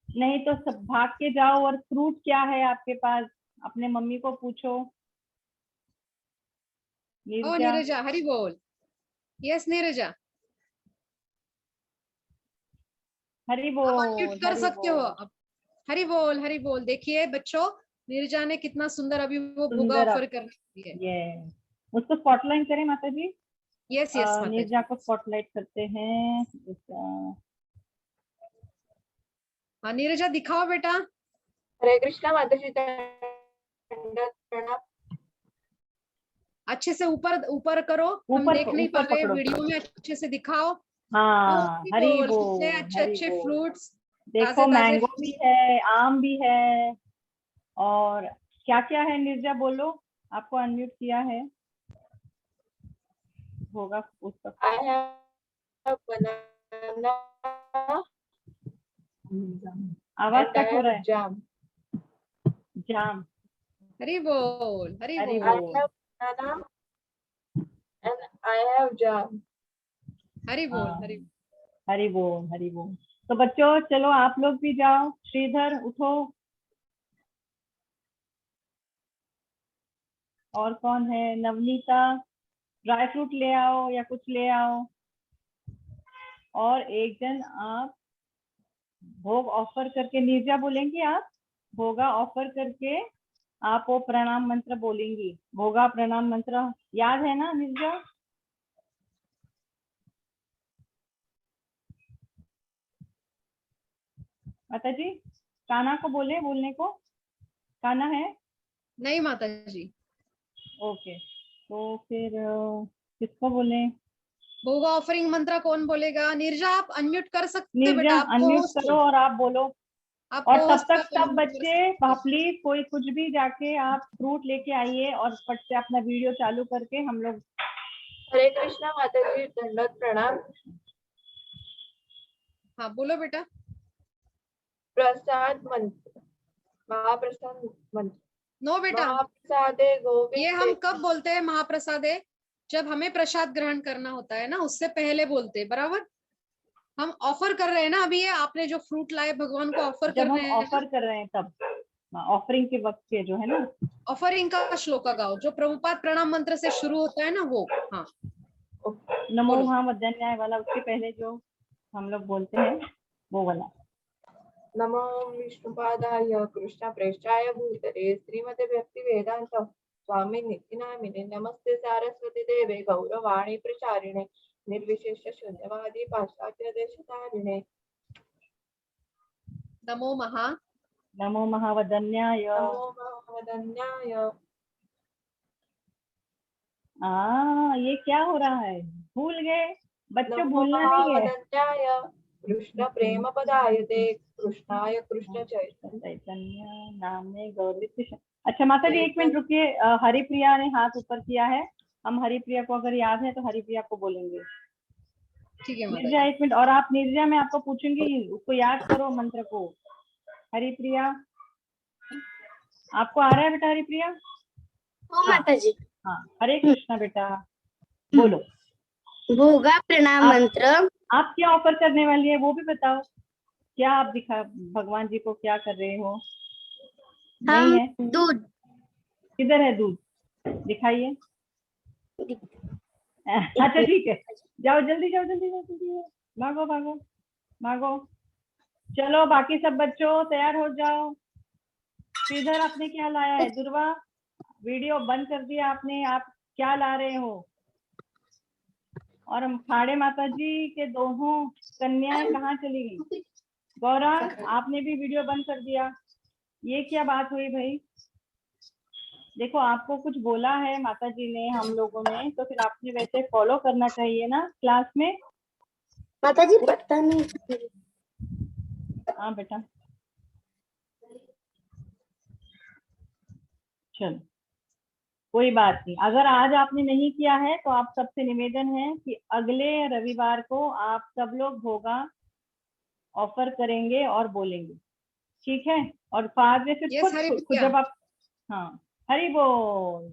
नहीं तो सब भाग के जाओ। और फ्रूट क्या है आपके पास? अपने मम्मी को पूछो। ओ नीरजा, हरि बोल। यस नीरजा, हरि बोल। कर सकते हो अब। हरि बोल, हरि बोल। देखिए बच्चों, नीरजा ने कितना सुंदर अभी वो भोगा ऑफर कर दी है। ये उसको स्पॉटलाइट करें माता जी। यस यस, नीरजा को स्पॉटलाइट करते हैं। हाँ नीरजा, दिखाओ बेटा। हरे कृष्णा माता जी, प्रणाम। अच्छे से ऊपर ऊपर करो, हम देख नहीं पा रहे वीडियो में, अच्छे से दिखाओ। हाँ, हरी कितने बोल, अच्छे हरी अच्छे बोल। फ्रूट्स, देखो ताजे मैंगो भी है, आम भी है, और क्या क्या है निर्जा बोलो, आपको अनम्यूट किया है, होगा उसका। I have banana आवाज and I कट हो रहा have है। jam. जाम, हरी बोल, हरी हरी बोल, I बोल, have banana and I have jam. हरी बोल, हाँ, हरी बोल। हरी बोल, हरी बोल। तो बच्चों चलो आप लोग भी जाओ, श्रीधर उठो, और कौन है, नवनीता, ड्राई फ्रूट ले आओ या कुछ ले आओ, और एक जन आप भोग ऑफर करके, निर्जा बोलेंगी आप, भोगा ऑफर करके आप वो प्रणाम मंत्र बोलेंगी, भोगा प्रणाम मंत्र याद है ना निर्जा? माता जी कान्हा को बोलने को, कान्हा है? नहीं माता जी। ओके, तो फिर किसको बोले? भोगा ऑफरिंग मंत्र कौन बोलेगा? निर्जा आप अनम्यूट कर सकते हो निर्जा बेटा, आप अनम्यूट co-host करो हो। और आप बोलो। आप और तब co-host का तक सब unmute कर बच्चे सकते हो। प्लीज कोई कुछ भी जाके आप फ्रूट लेके आइए और फट से अपना वीडियो चालू करके हम लोग। हरे कृष्णा माता जी, दंडवत प्रणाम। हाँ बोलो बेटा। प्रसाद मंत्र, महाप्रसाद मंत्र। नो बेटा, महाप्रसादे ये गोविंदे। हम कब बोलते हैं महाप्रसाद है? जब हमें प्रसाद ग्रहण करना होता है ना, उससे पहले बोलते हैं, बराबर। हम ऑफर कर रहे हैं ना अभी, ये आपने जो फ्रूट लाए भगवान को ऑफर कर जब हम रहे हैं ऑफर ना, कर रहे हैं तब, ऑफरिंग के वक्त के जो है ना, ऑफरिंग का श्लोक गाओ जो प्रभुपाद प्रणाम मंत्र से शुरू होता है ना, वो। हाँ नमो बोलो। महावदन्याय वाला, उसके पहले जो हम लोग बोलते हैं वो वाला। नमो विष्णुपादाय कृष्ण प्रेष्ठाय भूतले श्रीमते भक्ति वेदांत स्वामी नित्य नामिने नमस्ते सारस्वती देवे गौरवाणी प्रचारिणे निर्विशेष शून्यवादी पाश्चात्य देशतारिणे। नमो महावदन्याय। नमो महावदन्याय। ये क्या हो रहा है, भूल गए बच्चों, नमो भूलना नहीं है। महावदन्याय कृष्ण प्रेम पदायते कृष्णाय कृष्ण चैतन्य। चैतन्य नामे गौरी कृष्ण। अच्छा माता जी एक मिनट रुकिए, हरिप्रिया ने हाथ ऊपर किया है, हम हरिप्रिया को अगर याद है तो हरिप्रिया को बोलेंगे। ठीक है माता निर्जा जी। एक मिनट, और आप निर्जा मैं आपको पूछूंगी, उसको याद करो मंत्र को। हरिप्रिया आपको आ रहा है बेटा? हरिप्रिया माता जी। हाँ, हरे कृष्णा बेटा बोलो। भोगा प्रणाम मंत्र। आप क्या ऑफर करने वाली है वो भी बताओ, क्या आप दिखा भगवान जी को क्या कर रहे हो? नहीं है? दूध। किधर है दूध, दिखाइए। अच्छा ठीक है, जाओ जल्दी जाओ, जल्दी जाओ, जल्दी जाओ, भागो भागो भागो। चलो बाकी सब बच्चों तैयार हो जाओ। श्रीधर आपने क्या लाया है? दुर्वा वीडियो बंद कर दिया आपने, आप क्या ला रहे हो? और हम खाड़े माता जी के दोनों कन्याएं कहाँ चली गई? गौरांग आपने भी वीडियो बंद कर दिया, ये क्या बात हुई भाई? देखो आपको कुछ बोला है माता जी ने हम लोगों ने, तो फिर आपने वैसे फॉलो करना चाहिए ना क्लास में। माता जी पता नहीं। हाँ बेटा चलो कोई बात नहीं, अगर आज आपने नहीं किया है तो आप सबसे निवेदन है कि अगले रविवार को आप सब लोग भोगा ऑफर करेंगे और बोलेंगे, ठीक है? और बाद में फिर यस खुद हरिप्रिया, जब आप, हाँ हरि बोल,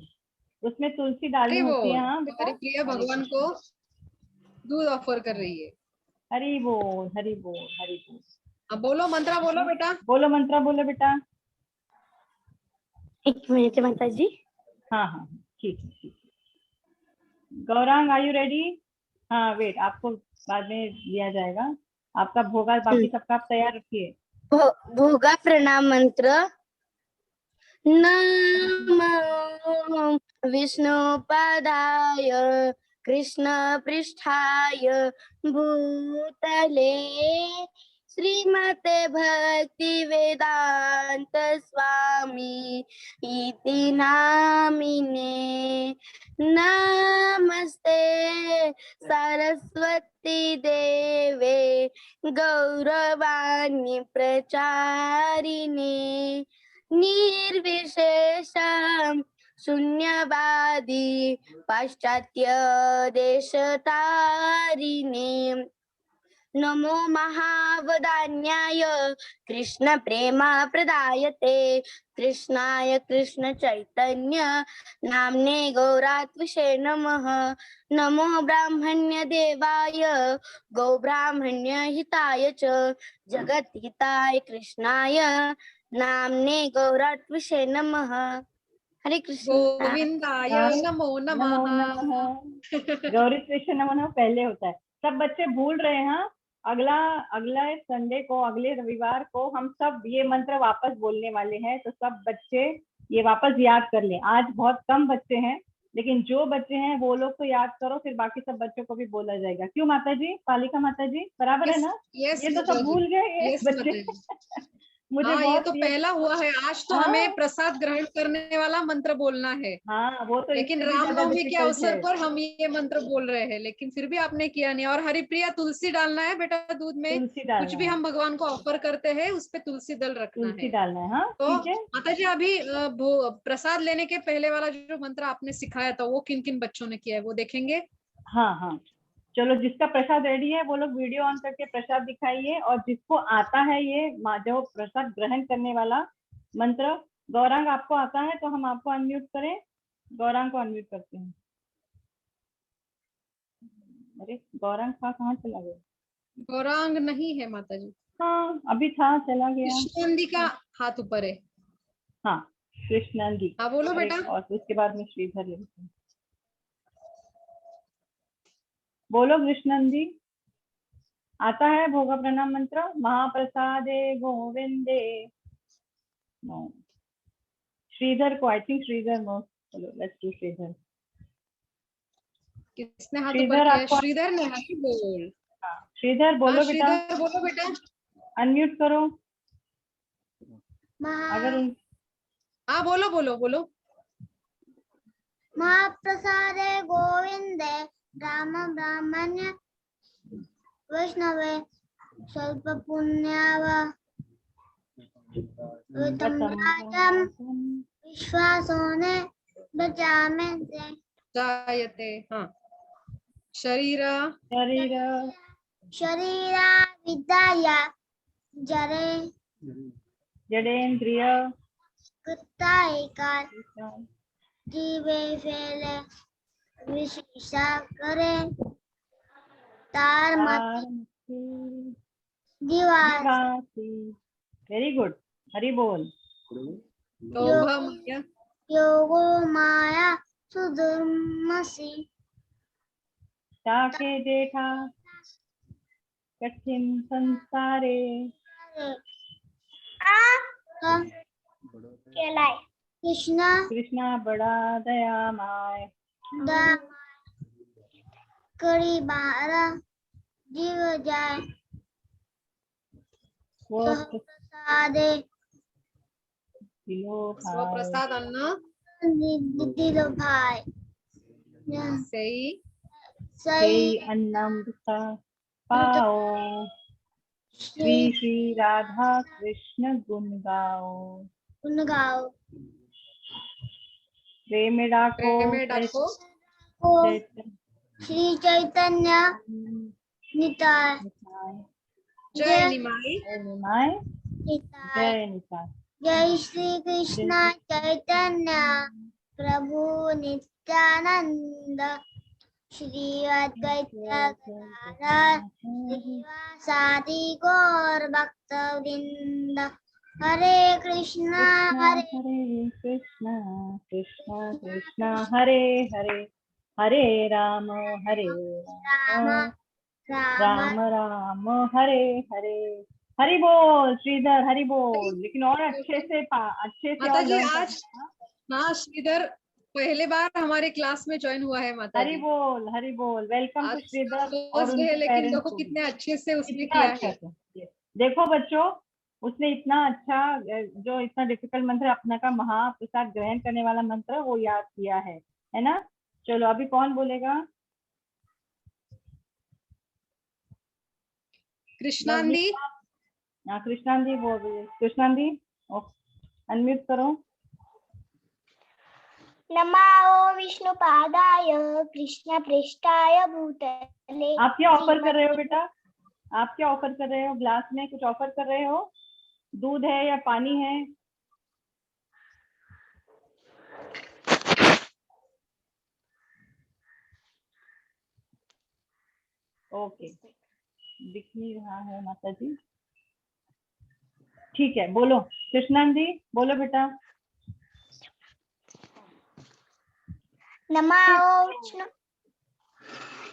उसमें तुलसी डालनी हरि होती है। बोल। हाँ बेटा हरिप्रिया हरि भगवान को दूध ऑफर कर रही है। हरि बोल, हरि बोल, हरि बोल। अब बोलो मंत्र, बोलो बेटा। बोलो मंत्र, बोलो बेटा। एक मिनट माता जी। हाँ हाँ ठीक है, ठीक है। Gaurang are you ready? हाँ वेट, आपको बाद में दिया जाएगा आपका भोगा, बाकी सबका आप तैयार रखिए। भोगा प्रणाम मंत्र। नमो विष्णुपादाय कृष्ण पृष्ठाय भूतले श्रीमते भक्ति वेदांत स्वामी इति नामिने। नमस्ते सरस्वती देवे गौरवाणी प्रचारिणे निर्विशेषं शून्यवादी पाश्चात्य देशतारिणे। नमो महावदान्याय कृष्ण प्रेम प्रदायते कृष्णाय कृष्ण चैतन्य नामने गौरात्विषे नमः। नमो ब्राह्मण्य देवाय गौ ब्राह्मण्य हिताय च जगत हिताय कृष्णाय नामने गौरात्विषे नमः। हरे कृष्ण। गोविंदाय नमो नमो नमः। नमः। गौरी कृष्ण नमो नमः पहले होता है। सब बच्चे भूल रहे हैं। अगला संडे को, अगले रविवार को हम सब ये मंत्र वापस बोलने वाले हैं, तो सब बच्चे ये वापस याद कर लें। आज बहुत कम बच्चे हैं, लेकिन जो बच्चे हैं वो लोग तो याद करो, फिर बाकी सब बच्चों को भी बोला जाएगा। क्यों माता जी, पालिका माता जी, बराबर है ना? यस ये तो सब भूल गए यस बच्चे। मुझे हाँ, ये बहुत तो पहला हुआ है। आज तो हाँ। हमें प्रसाद ग्रहण करने वाला मंत्र बोलना है। हाँ, वो तो लेकिन इससे भी ज्यादा रामनवमी के difficult अवसर है। पर हम ये मंत्र बोल रहे हैं, लेकिन फिर भी आपने किया नहीं। और हरिप्रिया, तुलसी डालना है बेटा दूध में। तुलसी कुछ डालना भी है, हम भगवान को ऑफर करते हैं, उस पे तुलसी दल रखना तुलसी है। डालना है। हाँ, तो ठीक है। माता जी, अभी प्रसाद लेने के पहले वाला जो मंत्र आपने सिखाया था, वो किन किन बच्चों ने किया है वो देखेंगे। हाँ हाँ, चलो, जिसका प्रसाद रेडी है वो लोग वीडियो ऑन करके प्रसाद दिखाइए। और जिसको आता है ये जो प्रसाद ग्रहण करने वाला मंत्र, गौरांग आपको आता है तो हम आपको अनम्यूट करें। गौरांग को अनम्यूट करते हैं। अरे गौरांग था, कहाँ चला गया? गौरांग नहीं है माता जी। हाँ, अभी था, चला गया। कृष्णनंदी का हाथ ऊपर है। हाँ, कृष्णनंदी। हाँ, बोलो अरे, बेटा। और उसके बाद में श्रीधर लेते हैं। बोलो कृष्णनंदी। आता है भोगा प्रणाम मंत्र? महाप्रसादे गोविंदे। नो, श्रीधर को, आई थिंक श्रीधर नो। चलो, लेट्स डू श्रीधर। किसने हाथ ऊपर श्रीधर किया? आपको, श्रीधर ने। हाथ बोल। श्रीधर हाँ, बोलो बेटा, श्रीधर बोलो बेटा। अनम्यूट करो। अगर हाँ, बोलो बोलो बोलो। महाप्रसादे गोविंदे राम ब्राह्मण्य वैष्णवे स्वल्प पुण्याव विश्वासोने बचामे से जायते। हाँ, शरीरा शरीर शरीरा विद्या जरे जडेन्द्रिय कृता एकार जीवे फैले विशेषा करे तार दिवासी। Very good. हरि बोल। योगो माया सुदुर्मसी ताके देखा कठिन संसारे कृष्णा कृष्णा बड़ा दयामय करी बारा जीव जाए वो प्रसादे स्वप्रसाद अन्न दिलो भाई सही अन्नम पाओ। श्री श्री राधा कृष्ण गुण गाओ। प्रेम डाको श्री चैतन्य निताय जय निमाई। जय निताय। जय श्री कृष्ण चैतन्य प्रभु नित्यानंद श्री अद्वैत गदाधर श्रीवासादि गौर भक्त वृंद। हरे कृष्णा कृष्ण कृष्ण हरे हरे, हरे राम राम राम हरे हरे। हरि बोल श्रीधर, हरि बोल। लेकिन और अच्छे से माता जी, आज हाँ, श्रीधर पहले बार हमारे क्लास में ज्वाइन हुआ है माता जी। हरि बोल। Welcome to Shridhar. First day है, लेकिन देखो कितने अच्छे से उसने किया है। देखो बच्चों, उसने इतना अच्छा जो इतना डिफिकल्ट मंत्र अपना का महाप्रसाद ग्रहण करने वाला मंत्र वो याद किया है ना। चलो अभी कौन बोलेगा? कृष्णांदी। हाँ कृष्णांदी बोल रही है। कृष्णांदी अनम्यूट करो। नमो विष्णुपादाय कृष्ण पृष्ठाय भूतले। आप क्या ऑफर कर रहे हो बेटा? आप क्या ऑफर कर रहे हो? ग्लास में कुछ ऑफर कर रहे हो? दूध है या पानी है? ओके, दिख नहीं रहा है माता जी। ठीक है, बोलो कृष्णांदी, बोलो बेटा।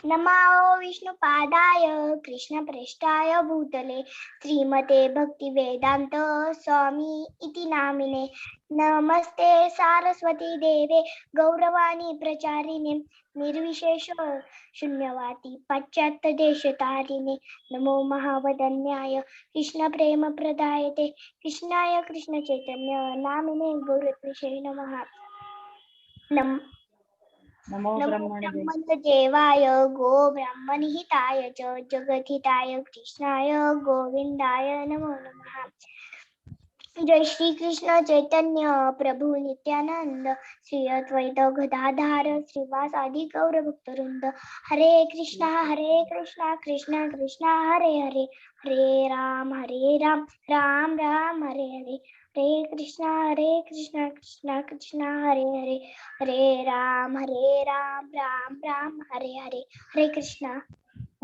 नमो विष्णुपादाय कृष्ण पृष्ठाय भूतले श्रीमते भक्ति वेदांत स्वामी इति नामिने। नमस्ते सारस्वती देवे गौरवाणी प्रचारिणे निर्विशेष शून्यवादी पाश्चात्य देशतारिणे। नमो महावदन्याय कृष्ण प्रेम प्रदायते कृष्णाय कृष्ण चैतन्य नामिने गौरत्रिषे नमः। नमो ब्रह्मणदेवाय गो ब्राह्मणहिताय च जगद्हिताय कृष्णाय गोविंदाय नमो नमः। जय श्री कृष्ण चैतन्य प्रभु नित्यानंद श्री अद्वैत गदाधर श्रीवासादि गौर भक्तवृंद। हरे कृष्णा कृष्णा कृष्णा हरे हरे, हरे राम राम राम हरे हरे, हरे कृष्णा कृष्णा कृष्णा हरे हरे, हरे राम राम राम हरे हरे, हरे कृष्णा।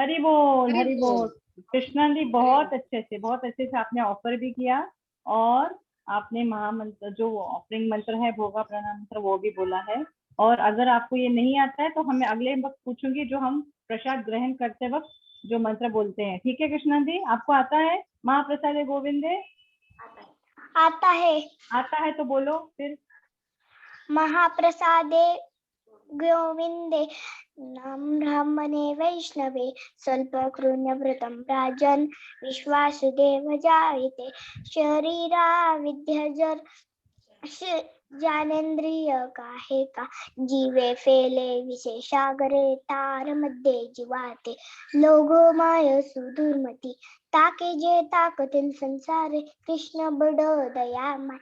हरि बोल हरि बोल। कृष्णांदी बहुत अच्छे से आपने ऑफर भी किया और आपने महामंत्र जो ऑफरिंग मंत्र है भोगा प्रणाम मंत्र वो भी बोला है। और अगर आपको ये नहीं आता है तो हमें अगले वक्त पूछूंगी जो हम प्रसाद ग्रहण करते वक्त जो मंत्र बोलते हैं। ठीक है कृष्णांदी, आपको आता है महाप्रसाद गोविंदे? आता है तो बोलो फिर। महाप्रसादे गोविंदे ब्राह्मणे वैष्णवे स्वल्पकृन्यव्रतं राजन् विश्वासुदेव जायते शरीरा विद्याजर ज्ञानेन्द्रिय काहे का जीवे फेले विशेषागरे तार मध्ये जीवाते लोगो माय सुदुर्मती ताके जे ताकतील संसारे कृष्ण बड दयामय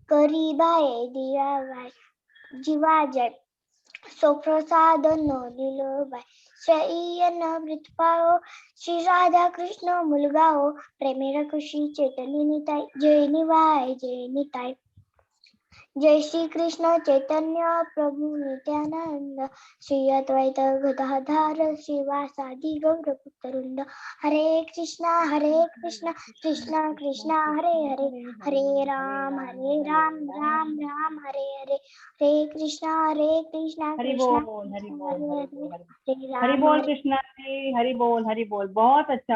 करी बाये दिया जीवा जय सुप्रसाद नीलोबाई श्रेयन मृतपाओ श्री राधा कृष्ण मुलगाओ प्रेमेर खुशी चैतन्य निताई जय निताई। जय श्री कृष्ण चैतन्य प्रभु नित्यानंद श्री अद्वैत गदाधर श्रीवासादि गौर भक्तवृंद। हरे कृष्णा कृष्णा कृष्णा हरे हरे, हरे राम राम राम हरे हरे, हरे कृष्णा कृष्णा हरि बोल हरि बोल कृष्णांदी, हरि बोल। बहुत अच्छा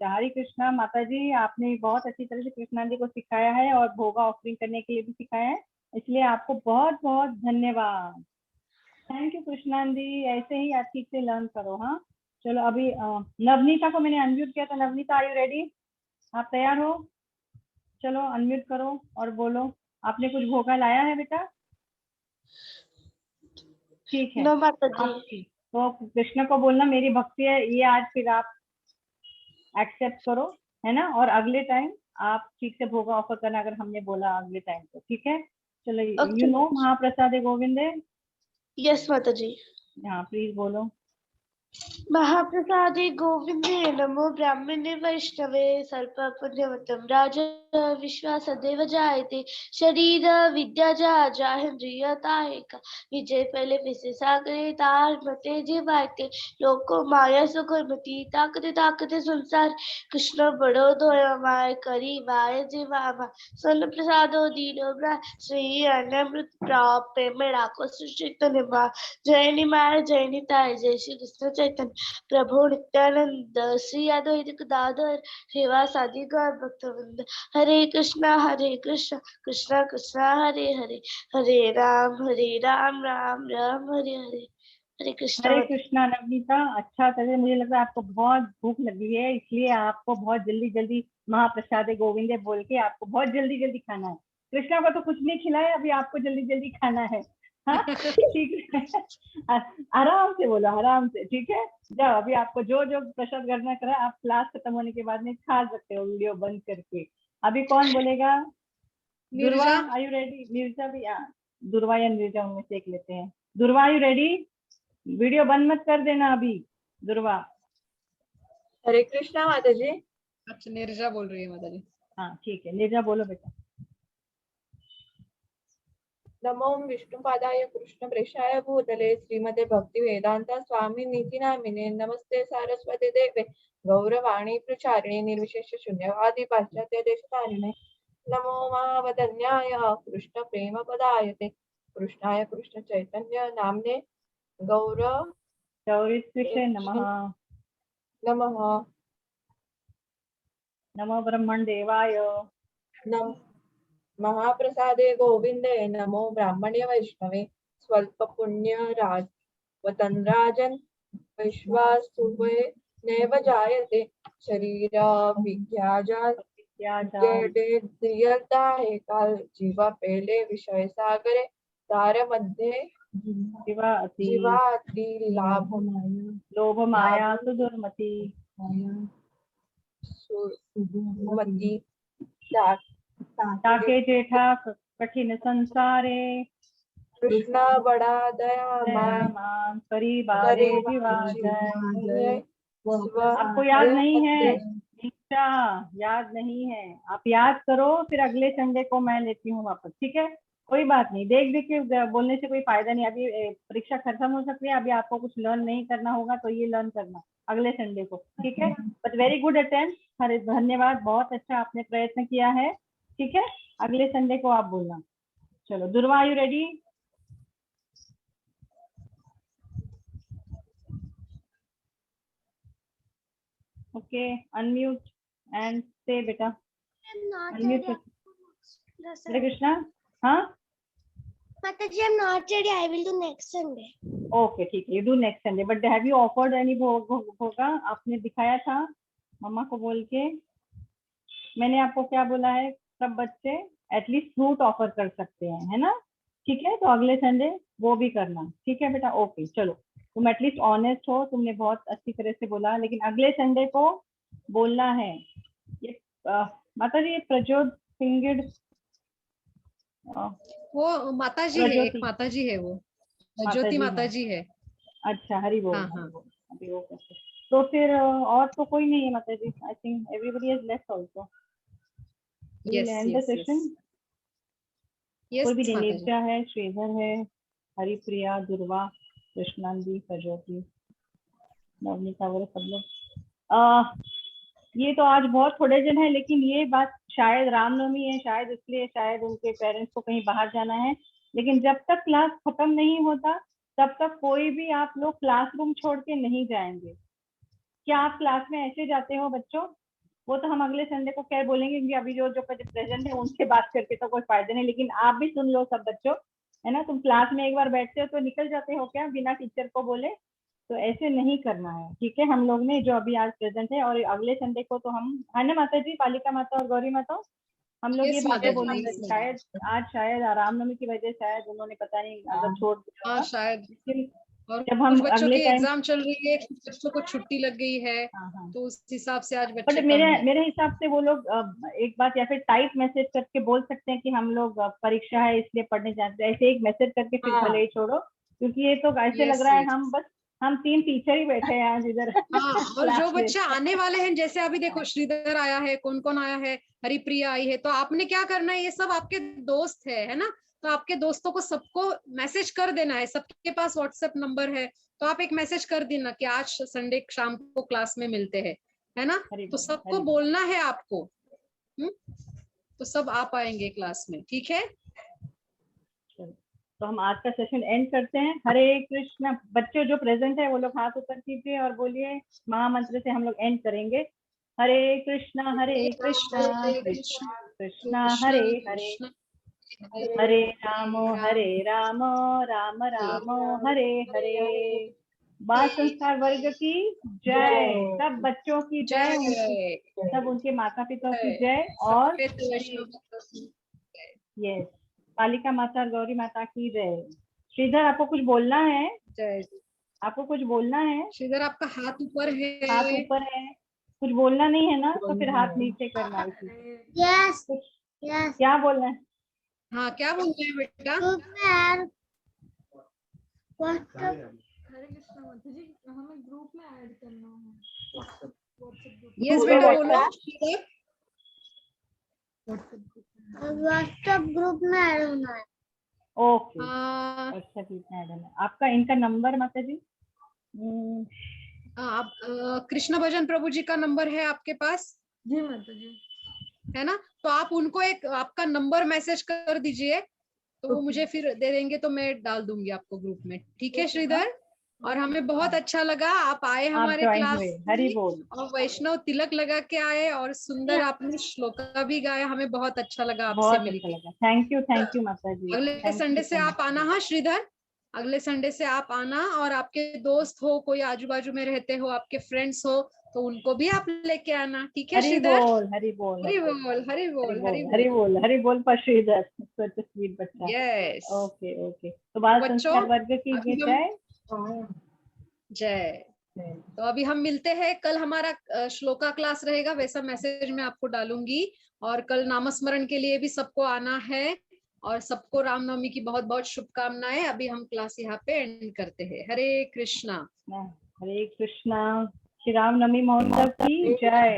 हरे कृष्णा। माता जी आपने बहुत अच्छी तरह से कृष्णांदी को सिखाया है और भोगा ऑफरिंग करने के लिए भी सिखाया है, इसलिए आपको बहुत बहुत धन्यवाद। थैंक यू कृष्णांदी, ऐसे ही आप ठीक से लर्न करो। हाँ चलो अभी नवनीता को मैंने अनम्यूट किया, तो नवनीता आर यू रेडी? आप तैयार हो? चलो अनम्यूट करो और बोलो। आपने कुछ भोगा लाया है बेटा? ठीक है तो कृष्ण को बोलना मेरी भक्ति है ये आज फिर आप एक्सेप्ट करो, है ना। और अगले टाइम आप ठीक से भोगा ऑफर करना अगर हमने बोला अगले टाइम तो, ठीक है। चलो यू नो महाप्रसाद गोविंदे? यस माता जी। हाँ प्लीज बोलो। महाप्रसादे गोविंदे नमो ब्राह्मणे वैष्णवे सर्वपुण्यवतं राजा विश्वासदेव जायते शरीर विद्या जाहेन्द्रियताएका विजय पहले विशेषाग्रे तार मते जीवायते लोको माया सुखमती ताकते संसार कृष्ण बड़ो दयामय करी वाय जीवामा सन प्रसादो दीनो ब्रा श्री अनमृत प्राप्त मेरा को सुचित निमा जय निमाय जय निताय जय श्री कृष्ण चैतन्य प्रभु नित्यानंद श्री अद्वैत गदाधर श्रीवासादि गौर भक्तवृंद। हरे कृष्णा कृष्णा कृष्णा हरे हरे, हरे राम राम राम हरे हरे, हरे कृष्णा। हरे कृष्णा नवनीता। अच्छा, चलिए, मुझे लग रहा है आपको बहुत भूख लगी है, इसलिए आपको बहुत जल्दी जल्दी महाप्रसादे गोविंदे बोल के आपको बहुत जल्दी जल्दी खाना है। कृष्णा को तो कुछ नहीं खिलाया, अभी आपको जल्दी जल्दी खाना है। हाँ, ठीक है। आराम से बोलो, आराम से, ठीक है। जाओ, अभी आपको जो जो प्रसाद करना करा, आप क्लास खत्म होने के बाद में खा सकते हो वीडियो बंद करके। अभी कौन बोलेगा? Durva, Nirja. Are you ready? Nirja भी, दुर्वा या निर्जा, उनमें से एक लेते हैं। दुर्वा, आर यू रेडी? वीडियो बंद मत कर देना अभी, दुर्वा। हरे कृष्णा माता जी। अच्छा, निर्जा बोल रही है माता जी। हाँ, ठीक है, निर्जा बोलो बेटा। नमो विष्णुपादाय कृष्णप्रेष्ठाय भूतले श्रीमते भक्ति वेदांत स्वामी नीति नामिने नमस्ते सारस्वती देवे गौरवाणी प्रचारिणे निर्विशेष शून्यवादी पाश्चात्य देशतारिणे नमो महावदन्याय कृष्ण प्रेम पदायते कृष्णाय कृष्ण चैतन्य नामने गौर गौरीकृष्ण नमः। नमः। नमो ब्रह्मण देवाय। नम महाप्रसादे गोविंदे नमो ब्राह्मण्य वैष्णवे स्वल्प पुण्य राज वतनराजन विश्वासुवे नैव जायते शरीर विज्ञाजा दियता है काल जीवा पहले विषय सागरे तार मध्ये जीवाति लाभ लोभ माया सुदुर्मति सुमति ताके जेठा कठिन संसारे कृष्णा बड़ा दयावान मान परिवारे जीवा जय। आपको याद नहीं है? दीक्षा याद नहीं है? आप याद करो, फिर अगले संडे को मैं लेती हूँ वापस, ठीक है? कोई बात नहीं, देख देख के बोलने से कोई फायदा नहीं। अभी परीक्षा खत्म हो सकती है, अभी आपको कुछ लर्न नहीं करना होगा, तो ये लर्न करना अगले संडे को, ठीक है? बट वेरी गुड अटेम्प्ट, हरे धन्यवाद, बहुत अच्छा आपने प्रयत्न किया है, ठीक है? अगले संडे को आप बोलना। चलो, Durva, are you ready? Okay, unmute and से बेटा, अनम्यूट। हरे कृष्णा। हाँ Mataji, I'm not ready. I will do next Sunday. Okay, ठीक है, you do next Sunday. But have you offered any होगा? आपने दिखाया था मम्मा को बोल के। मैंने आपको क्या बोला है? सब बच्चे एटलीस्ट फ्रूट ऑफर कर सकते हैं, है ना? ठीक है, तो अगले संडे वो भी करना, ठीक है बेटा? ओके, चलो, तुम एटलीस्ट ऑनेस्ट हो, तुमने बहुत अच्छी तरह से बोला, लेकिन अगले संडे को बोलना है। ये माता जी, ये प्रज्योत सिंगड़, वो माता जी है, एक माता जी है, वो ज्योति माता जी है। अच्छा, हरि बोल। हाँ, हाँ। अभी वो कैसे? तो फिर और तो कोई नहीं है माता जी। I think everybody has left also. Yes, yes, yes, कोई भी नहीं, माता जी। निर्जा है, श्रीधर है, हरिप्रिया, दुर्वा, कृष्णांदी, प्रज्योति, नवनीता, वो सब लोग। ये तो आज बहुत थोड़े जन है, लेकिन ये बात शायद रामनवमी है, शायद इसलिए शायद उनके पेरेंट्स को कहीं बाहर जाना है। लेकिन जब तक क्लास खत्म नहीं होता तब तक कोई भी आप लोग क्लासरूम छोड़ के नहीं जाएंगे। क्या आप क्लास में ऐसे जाते हो बच्चों? वो तो हम अगले संडे को क्या बोलेंगे, क्योंकि अभी जो प्रेजेंट है उनसे बात करके तो कोई फायदा नहीं। लेकिन आप भी सुन लो सब बच्चों, है ना? तुम क्लास में एक बार बैठते हो तो निकल जाते हो क्या बिना टीचर को बोले? तो ऐसे नहीं करना है, ठीक है? हम लोग ने जो अभी आज प्रेजेंट है, और अगले संडे को तो हम, है ना माता जी, पालिका माता और गौरी माता, हम लोग ये बातें बोलेंगे। शायद आज रामनवमी की वजह से शायद उन्होंने पता नहीं अगर छोड़ दिया। हाँ, शायद। और जब हम कुछ बच्चों अगले की टाइम, एग्जाम चल रही है, कुछ बच्चों को छुट्टी लग गई है, तो उस हिसाब से आज बच्चे बट कम हैं। मेरे हिसाब से वो लोग एक बात या फिर टाइप मैसेज करके बोल सकते हैं कि हम लोग परीक्षा है इसलिए पढ़ने जाते हैं, ऐसे एक मैसेज करके फिर भले ही छोड़ो, क्योंकि ये तो ऐसे लग रहा है हम 3 टीचर ही बैठे हैं आज इधर। हाँ, और जो बच्चे आने वाले हैं, जैसे अभी देखो श्रीधर आया है, कौन कौन आया है, हरिप्रिया आई है, तो आपने क्या करना है, ये सब आपके दोस्त है ना? तो आपके दोस्तों को सबको मैसेज कर देना है, सबके पास व्हाट्सएप नंबर है, तो आप एक मैसेज कर देना कि आज संडे शाम को क्लास में मिलते हैं, है ना? तो सबको बोलना है आपको, तो सब आ पाएंगे क्लास में, ठीक है? तो हम आज का सेशन एंड करते हैं। हरे कृष्णा। बच्चों जो प्रेजेंट है वो लोग हाथ ऊपर कीजिए और बोलिए, महामंत्र से हम लोग एंड करेंगे। हरे कृष्णा कृष्णा कृष्णा हरे हरे, हरे राम राम राम हरे हरे। बाल संस्कार वर्ग की जय, सब बच्चों की जय, सब उनके माता पिता की जय, और यस कालिका माता और गौरी माता की जय। श्रीधर आपको कुछ बोलना है? जय। आपको कुछ बोलना है? श्रीधर आपका हाथ ऊपर है। हाथ ऊपर है, कुछ बोलना नहीं है ना, तो फिर हाथ नीचे करना है। यस यस क्या बोलना है? हाँ क्या बोल रहे हैं बेटा? ग्रुप में ऐड व्हाट्सएप हरे कृष्णा माता जी, हमें ग्रुप में ऐड करना है। यस बेटा बोलो श्रीधर। व्हाट्सएप ग्रुप में ऐड होना है। ओके हाँ अच्छा ठीक है। आपका इनका नंबर माता जी? आप कृष्ण भजन प्रभु जी का नंबर है आपके पास, जी माता जी। है ना? तो आप उनको एक आपका नंबर मैसेज कर दीजिए, तो वो मुझे फिर दे देंगे, तो मैं डाल दूंगी आपको ग्रुप में। ठीक है श्रीधर? और हमें बहुत अच्छा लगा आप आए हमारे ज्वाइन क्लास हुए, हरि में, बोल। और वैष्णव तिलक लगा के आए, और सुंदर आपने श्लोका भी गाया। हमें बहुत अच्छा लगा आपसे बहुत अच्छा मिलके। लगा। थैंक यू माता जी। अगले संडे से आप आना। हाँ श्रीधर, अगले संडे से आप आना, और आपके दोस्त हो, कोई आजू बाजू में रहते हो, आपके फ्रेंड्स हो, तो उनको भी आप लेके आना। ठीक है हरि श्रीधर? बोल हरि बोल हरि बोल हरि हरि बोल बोल हरि हरि बोल। बोल हरि बोल पर श्रीधर, सच स्वीट बच्चा। यस ओके ओके, तो बाल बच्चों, संस्कार वर्ग की अभी हम जय। जय। तो अभी हम मिलते हैं कल। हमारा श्लोका क्लास रहेगा, वैसा मैसेज मैं आपको डालूंगी। और कल नामस्मरण के लिए भी सबको आना है, और सबको रामनवमी की बहुत बहुत शुभकामनाएं। अभी हम क्लास यहाँ पे एंड करते हैं। हरे कृष्णा। हरे कृष्णा। श्री राम नवमी महोत्सव की जय।